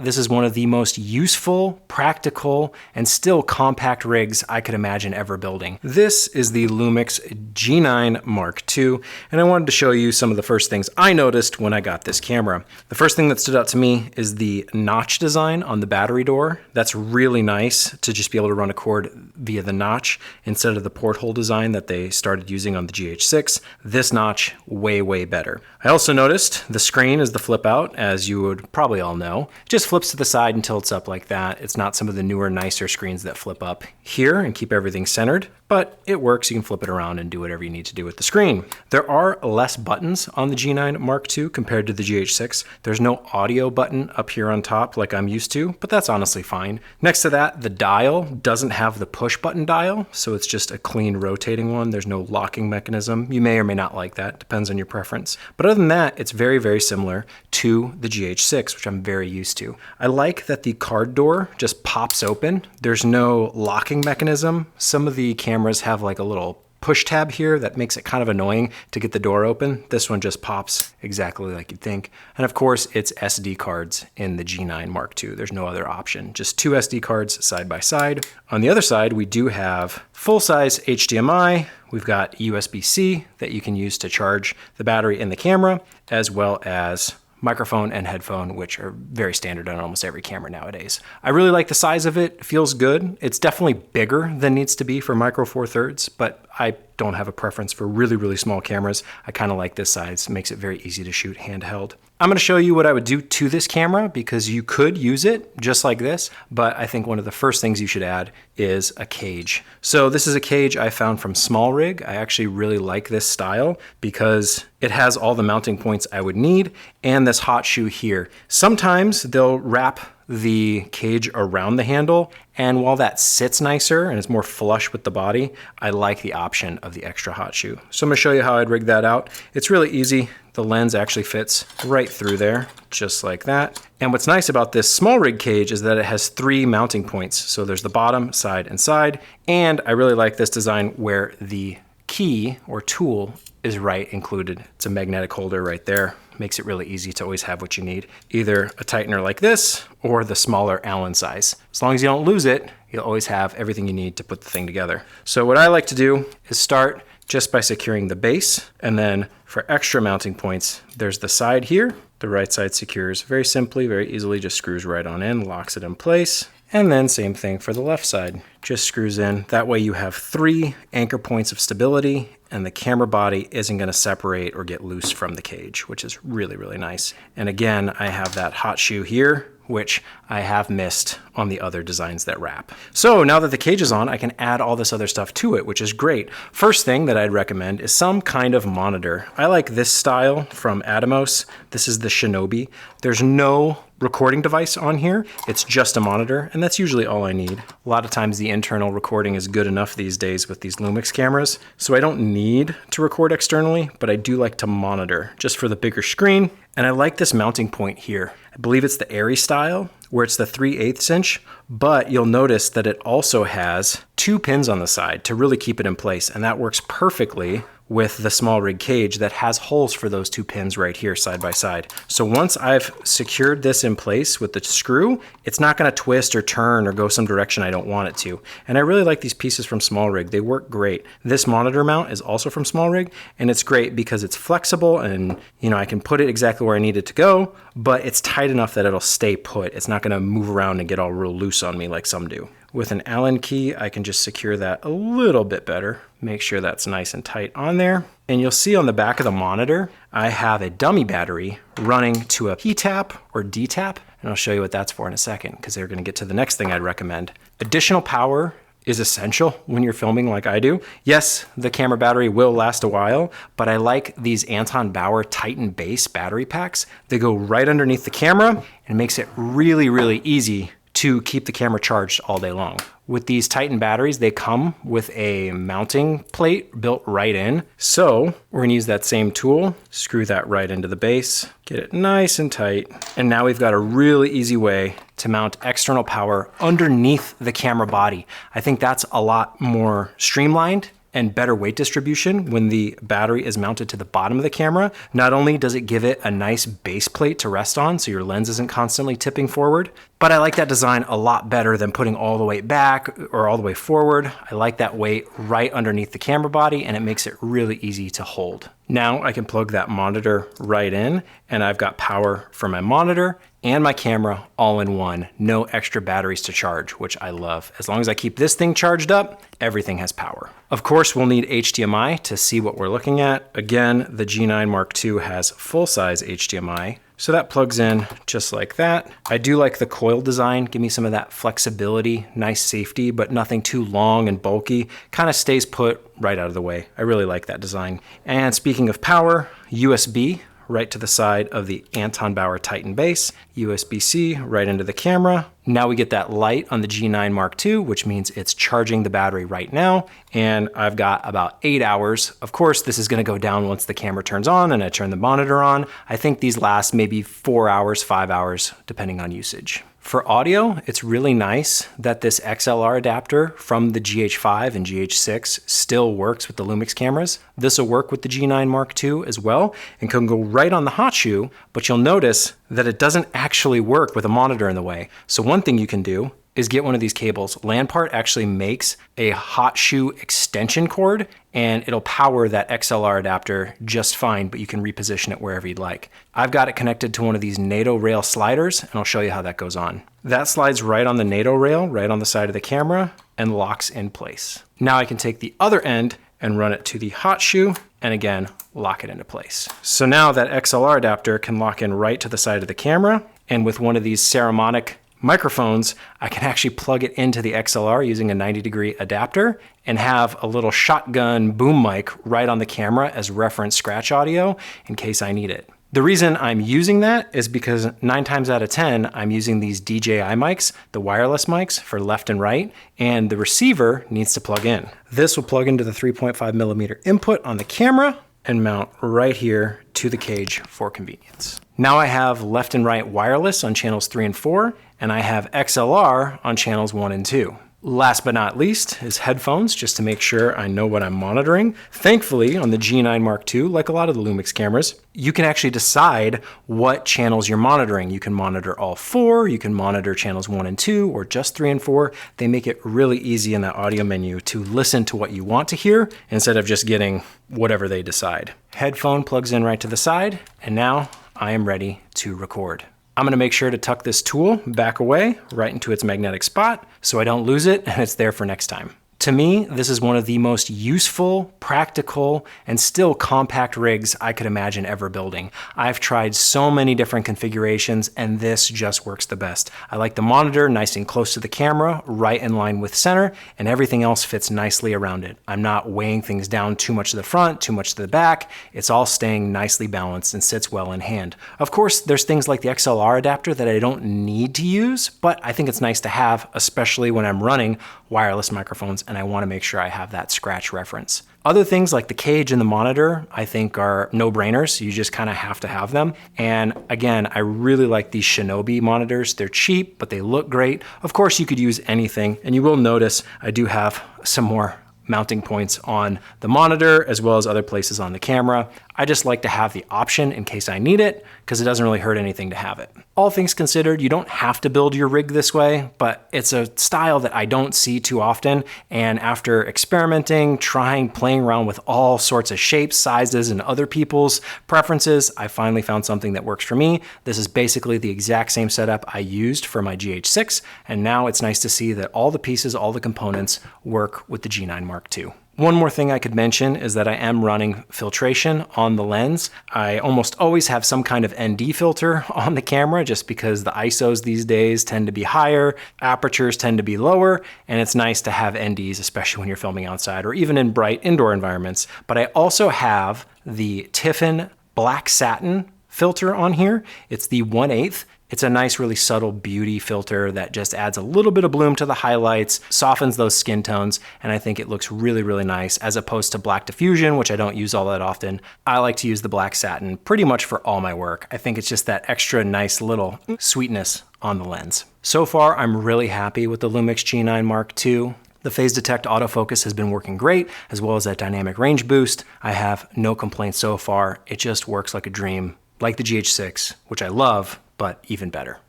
this is one of the most useful, practical, and still compact rigs I could imagine ever building. This is the Lumix G9 Mark II, and I wanted to show you some of the first things I noticed when I got this camera. The first thing that stood out to me is the notch design on the battery door. That's really nice to just be able to run a cord via the notch instead of the porthole design that they started using on the GH6. This notch, way better. I also noticed the screen is the flip out, as you would probably all know. It just flips to the side and tilts up like that. It's not some of the newer, nicer screens that flip up here and keep everything centered, but it works. You can flip it around and do whatever you need to do with the screen. There are less buttons on the G9 Mark II compared to the GH6. There's no audio button up here on top like I'm used to, but that's honestly fine. Next to that, the dial doesn't have the push button dial, so it's just a clean rotating one. There's no locking mechanism. You may or may not like that, depends on your preference. But other than that, it's very similar to the GH6, which I'm very used to. I like that the card door just pops open. There's no locking mechanism. Some of the cameras have like a little push tab here that makes it kind of annoying to get the door open. This one just pops exactly like you'd think. And of course, it's SD cards in the G9 Mark II. There's no other option, just two SD cards side by side. On the other side, we do have full-size HDMI. We've got USB-C that you can use to charge the battery in the camera, as well as microphone and headphone, which are very standard on almost every camera nowadays. I really like the size of it. It feels good. It's definitely bigger than needs to be for micro four thirds, but I don't have a preference for really small cameras. I kind of like this size. It makes it very easy to shoot handheld. I'm going to show you what I would do to this camera because you could use it just like this, but I think one of the first things you should add is a cage. So this is a cage I found from Small Rig. I actually really like this style because it has all the mounting points I would need and this hot shoe here. Sometimes they'll wrap the cage around the handle, and while that sits nicer and it's more flush with the body, I like the option of the extra hot shoe. So I'm going to show you how I'd rig that out. It's really easy. The lens actually fits right through there, just like that. And what's nice about this Small Rig cage is that it has three mounting points. So there's the bottom, side, and side. And I really like this design where the key or tool is right included. It's a magnetic holder right there. Makes it really easy to always have what you need. Either a tightener like this or the smaller Allen size. As long as you don't lose it, you'll always have everything you need to put the thing together. So what I like to do is start just by securing the base, and then for extra mounting points, there's the side here. The right side secures very simply, very easily, just screws right on in, locks it in place. And then same thing for the left side, just screws in. That way you have three anchor points of stability and the camera body isn't gonna separate or get loose from the cage, which is really nice. And again, I have that hot shoe here, which I have missed on the other designs that wrap. So now that the cage is on, I can add all this other stuff to it, which is great. First thing that I'd recommend is some kind of monitor. I like this style from Atomos. This is the Shinobi. There's no recording device on here. It's just a monitor, and that's usually all I need. A lot of times the internal recording is good enough these days with these Lumix cameras, so I don't need to record externally, but I do like to monitor just for the bigger screen. And I like this mounting point here. I believe it's the Airy style, where it's the 3/8 inch, but you'll notice that it also has two pins on the side to really keep it in place, and that works perfectly with the Small Rig cage that has holes for those two pins right here side by side. So once I've secured this in place with the screw, it's not gonna twist or turn or go some direction I don't want it to. And I really like these pieces from Small Rig. They work great. This monitor mount is also from Small Rig, and it's great because it's flexible and I can put it exactly where I need it to go, but it's tight enough that it'll stay put. It's not gonna move around and get all real loose on me like some do. With an Allen key, I can just secure that a little bit better. Make sure that's nice and tight on there. And you'll see on the back of the monitor, I have a dummy battery running to a P-tap or D-tap. And I'll show you what that's for in a second, because they're gonna get to the next thing I'd recommend. Additional power is essential when you're filming like I do. Yes, the camera battery will last a while, but I like these Anton Bauer Titan base battery packs. They go right underneath the camera and it makes it really easy to keep the camera charged all day long. With these Titan batteries, they come with a mounting plate built right in. So we're gonna use that same tool, screw that right into the base, get it nice and tight. And now we've got a really easy way to mount external power underneath the camera body. I think that's a lot more streamlined and better weight distribution when the battery is mounted to the bottom of the camera. Not only does it give it a nice base plate to rest on so your lens isn't constantly tipping forward, but I like that design a lot better than putting all the weight back or all the way forward. I like that weight right underneath the camera body, and it makes it really easy to hold. Now I can plug that monitor right in, and I've got power for my monitor and my camera all in one. No extra batteries to charge, which I love. As long as I keep this thing charged up, everything has power. Of course, we'll need HDMI to see what we're looking at. Again, the G9 Mark II has full-size HDMI, so that plugs in just like that. I do like the coil design. Give me some of that flexibility, nice safety, but nothing too long and bulky. Kind of stays put right out of the way. I really like that design. And speaking of power, USB right to the side of the Anton Bauer Titan base, USB-C right into the camera. Now we get that light on the G9 Mark II, which means it's charging the battery right now. And I've got about 8 hours. Of course, this is gonna go down once the camera turns on and I turn the monitor on. I think these last maybe 4 hours, 5 hours, depending on usage. For audio, it's really nice that this XLR adapter from the GH5 and GH6 still works with the Lumix cameras. This will work with the G9 Mark II as well and can go right on the hot shoe, but you'll notice that it doesn't actually work with a monitor in the way. So one thing you can do is get one of these cables. Landpart actually makes a hot shoe extension cord, and it'll power that XLR adapter just fine, but you can reposition it wherever you'd like. I've got it connected to one of these NATO rail sliders, and I'll show you how that goes on. That slides right on the NATO rail, right on the side of the camera, and locks in place. Now I can take the other end and run it to the hot shoe, and again, lock it into place. So now that XLR adapter can lock in right to the side of the camera, and with one of these Saramonic microphones, I can actually plug it into the XLR using a 90-degree adapter and have a little shotgun boom mic right on the camera as reference scratch audio in case I need it. The reason I'm using that is because 9 times out of 10, I'm using these DJI mics, the wireless mics for left and right, and the receiver needs to plug in. This will plug into the 3.5mm input on the camera and mount right here to the cage for convenience. Now I have left and right wireless on channels 3 and 4, and I have XLR on channels 1 and 2. Last but not least is headphones, just to make sure I know what I'm monitoring. Thankfully, on the G9 Mark II, like a lot of the Lumix cameras, you can actually decide what channels you're monitoring. You can monitor all 4, you can monitor channels 1 and 2, or just 3 and 4. They make it really easy in that audio menu to listen to what you want to hear instead of just getting whatever they decide. Headphone plugs in right to the side, and now I am ready to record. I'm gonna make sure to tuck this tool back away right into its magnetic spot so I don't lose it and it's there for next time. To me, this is one of the most useful, practical, and still compact rigs I could imagine ever building. I've tried so many different configurations and this just works the best. I like the monitor nice and close to the camera, right in line with center, and everything else fits nicely around it. I'm not weighing things down too much to the front, too much to the back. It's all staying nicely balanced and sits well in hand. Of course, there's things like the XLR adapter that I don't need to use, but I think it's nice to have, especially when I'm running wireless microphones and I want to make sure I have that scratch reference. Other things like the cage and the monitor, I think are no-brainers. You just kind of have to have them. And again, I really like these Shinobi monitors. They're cheap, but they look great. Of course, you could use anything. And you will notice I do have some more mounting points on the monitor as well as other places on the camera. I just like to have the option in case I need it because it doesn't really hurt anything to have it. All things considered, you don't have to build your rig this way, but it's a style that I don't see too often. And after experimenting, trying, playing around with all sorts of shapes, sizes, and other people's preferences, I finally found something that works for me. This is basically the exact same setup I used for my GH6, and now it's nice to see that all the pieces, all the components work with the G9 Mark II. One more thing I could mention is that I am running filtration on the lens. I almost always have some kind of ND filter on the camera just because the ISOs these days tend to be higher, apertures tend to be lower, and it's nice to have NDs, especially when you're filming outside or even in bright indoor environments. But I also have the Tiffin Black Satin filter on here. It's the 1/8. It's a nice, really subtle beauty filter that just adds a little bit of bloom to the highlights, softens those skin tones, and I think it looks really, really nice as opposed to black diffusion, which I don't use all that often. I like to use the black satin pretty much for all my work. I think it's just that extra nice little sweetness on the lens. So far, I'm really happy with the Lumix G9 Mark II. The phase detect autofocus has been working great, as well as that dynamic range boost. I have no complaints so far. It just works like a dream, like the GH6, which I love, but even better.